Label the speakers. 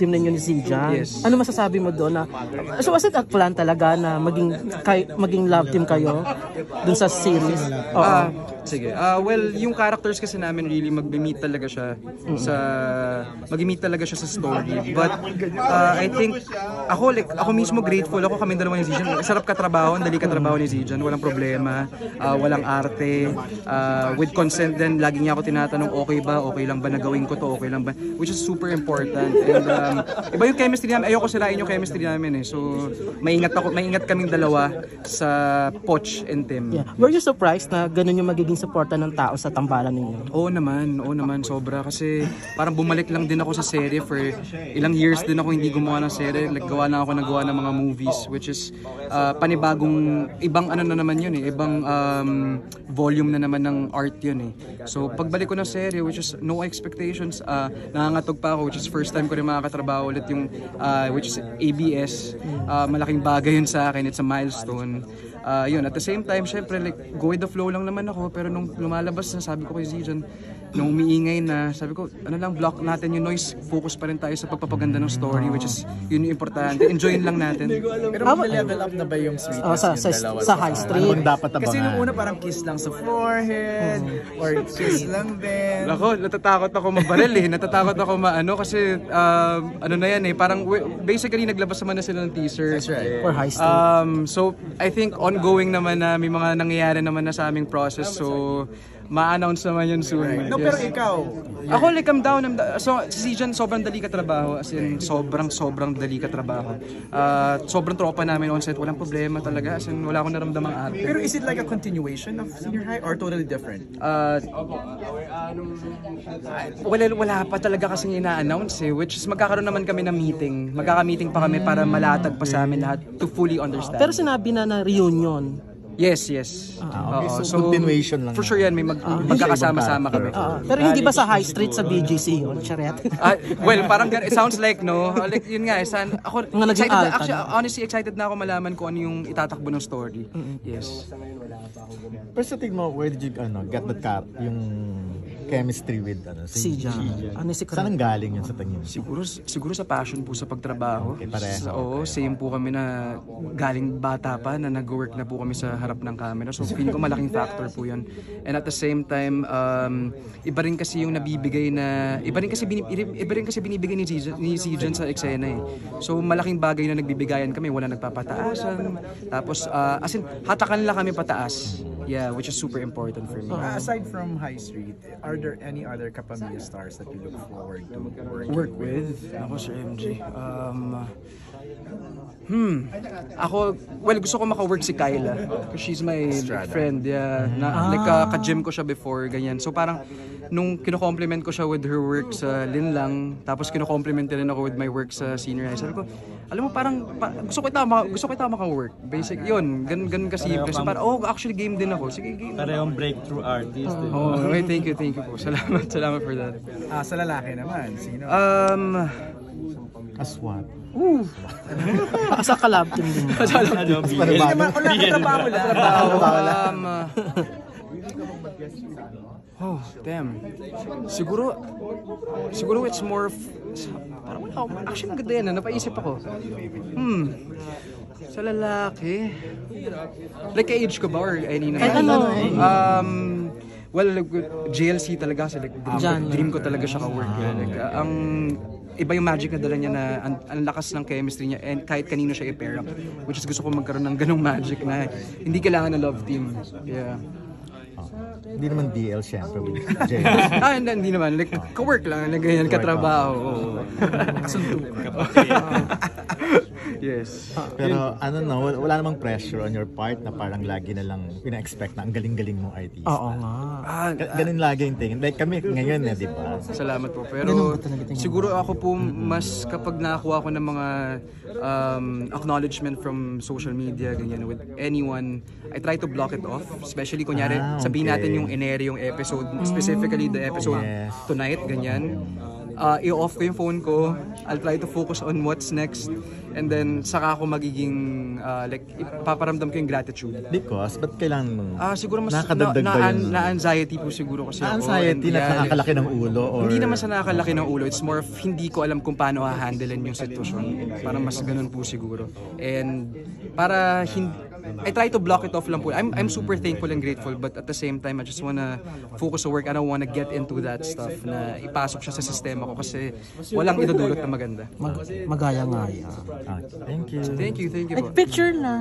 Speaker 1: team ninyo ni Zijan.
Speaker 2: Yes.
Speaker 1: Ano masasabi mo doon na so was it a plan talaga na maging love team kayo dun sa series?
Speaker 2: Sige. Well, yung characters kasi namin really mag-meet talaga siya sa story. But I think ako mismo grateful ako, kami dalawa ni Zijan. Sarap katrabaho, dali katrabaho ni Zijan, walang problema, walang arte. With consent din, lagi niya ako tinatanong okay lang ba na gawin ko to, okay lang ba? Which is super important. And iba yung chemistry namin, ayoko sirain yung chemistry namin eh. So maingat kaming dalawa sa Poch and Tim.
Speaker 1: Yeah. Were you surprised na ganun yung magiging suporta ng tao sa tambalan ninyo?
Speaker 2: Oo naman, sobra. Kasi parang bumalik lang din ako sa serye for ilang years din ako hindi gumawa ng serye. Nagawa ng mga movies, which is panibagong, ibang ano na naman yun eh, ibang volume na naman ng art yun eh. So pagbalik ko ng serye, which is no expectations, nangangatog pa ako, which is first time ko rin makakatrabaho ulit yung, which is ABS. Malaking bagay yun sa akin, it's a milestone. Yun, at the same time, syempre, like, go with the flow lang naman ako, pero nung lumalabas na, sabi ko kay Zijan, nung umiingay na, sabi ko, ano lang, block natin yung noise, focus pa rin tayo sa pagpapaganda ng story, which is, yun yung importante, enjoyin lang natin.
Speaker 3: Pero level up na ba yung sweetness yung dalawa?
Speaker 1: Sa high street?
Speaker 3: Kasi nung una parang kiss lang sa forehead, or kiss lang din.
Speaker 2: Ako, natatakot ako mabaril eh, natatakot ako kasi, ano na yan eh, parang, basically, naglabas naman na sila ng teaser.
Speaker 3: That's right.
Speaker 1: For high street?
Speaker 2: So, I think ongoing naman na may mga nangyayari naman na sa aming process. So, ma-announce naman yun soon.
Speaker 3: No, pero ikaw?
Speaker 2: Ako, like, I'm down. So, si Zijan, sobrang dali katrabaho. As in, sobrang dali katrabaho. Sobrang tropa namin on set. Walang problema talaga. As in, wala akong naramdamang arte.
Speaker 3: Pero is it like a continuation of Senior High or totally different?
Speaker 2: Wala pa talaga kasing ina-announce eh. Which is, magkakaroon naman kami ng meeting. Magkaka-meeting pa kami para malatag pa sa amin lahat to fully understand.
Speaker 1: Pero sinabi na reunion.
Speaker 2: Yes.
Speaker 4: Okay, so continuation lang.
Speaker 2: For sure yan, may magkakasama-sama kami.
Speaker 1: Pero hindi ba sa high street sa BGC yun? Charet?
Speaker 2: Well, parang it sounds like, no? Like, yun nga, ako, honestly, excited na ako malaman kung ano yung itatakbo ng story. Yes.
Speaker 4: Pero sa tingin mo, where did you get that yung chemistry with
Speaker 1: Zijan?
Speaker 4: Saan ang galing yun sa tingin?
Speaker 2: Siguro sa passion po sa pagtrabaho.
Speaker 4: Okay, pareho.
Speaker 2: Same po kami na galing bata pa na nag-work na po kami sa harap ng camera. So feeling ko malaking factor po yun. And at the same time, iba rin kasi yung nabibigay na, iba rin kasi binibigay ni Zijan sa eksena eh. So malaking bagay na nagbibigayan kami, wala nagpapataasan. Tapos, as in, hatakan lang kami pataas. Yeah, which is super important for me.
Speaker 3: Aside from High Street, are there any other Kapamilya stars that you look forward to
Speaker 2: work with? Ako, Sir MJ. Gusto ko maka-work si Kyla. Because she's my friend. Yeah. Like, ka-gym ko siya before, ganyan. So parang, nung kino-compliment ko siya with her work sa Linlang, tapos kino-compliment rin ako with my work sa Senior High. Sabi ko, alam mo, parang gusto ko ito maka-work. Basic, yun, ganun kasi. Kasi parang, actually game din ako. Sige, game.
Speaker 5: Parehong breakthrough artist.
Speaker 2: Okay, thank you po. Salamat for that.
Speaker 3: Sa lalaki naman, sino?
Speaker 4: As what?
Speaker 1: Sa kalab team din.
Speaker 3: Hindi naman, trabaho lang.
Speaker 2: Oh, damn. Siguro it's more of, parang wala ako. Actually, ang ganda yan. Napaisip ako. Sa lalaki. Like, age ko ba? Or any naman? Well, JLC talaga. Like, dream ko talaga siya ka-work. Like, iba yung magic na dala niya na ang lakas ng chemistry niya and kahit kanino siya i-pair up. Which is gusto ko magkaroon ng ganong magic na hindi kailangan ng love team. Yeah.
Speaker 4: Hindi naman DL syempre with Jay.
Speaker 2: Hindi naman. Like, ka-work lang. Like, ganyan, katrabaho. Yes.
Speaker 4: Pero wala namang pressure on your part na parang lagi na lang pina-expect na ang galing-galing mong artista.
Speaker 1: Oo nga.
Speaker 4: Ganun lagi yung tingin. Like kami ngayon di ba?
Speaker 2: Salamat po. Pero siguro ako po mas kapag nakakuha ko ng mga acknowledgement from social media, ganyan, with anyone, I try to block it off. Especially kunyari, sabihin natin yung inere yung episode, specifically the episode tonight, ganyan. i-off ko yung phone ko. I'll try to focus on what's next. And then, saka ako magiging, like, ipaparamdam ko yung gratitude.
Speaker 4: Because, ba't kailangan mo?
Speaker 2: Siguro mas
Speaker 4: Nakadagdag ba yun?
Speaker 2: na-anxiety po siguro kasi ako.
Speaker 4: Anxiety
Speaker 2: And,
Speaker 4: na nakakalaki ng ulo? Or...
Speaker 2: Hindi naman sa nakakalaki ng ulo. It's more of hindi ko alam kung paano ha-handlein yung sitwasyon. Parang mas ganun po siguro. And para I try to block it off lang po. I'm super thankful and grateful, but at the same time, I just wanna focus sa work. I don't wanna get into that stuff na ipasok siya sa sistema ko kasi walang idudulot na maganda.
Speaker 1: Magaya-ngaya.
Speaker 4: Thank you.
Speaker 2: Thank you po.
Speaker 1: Picture na.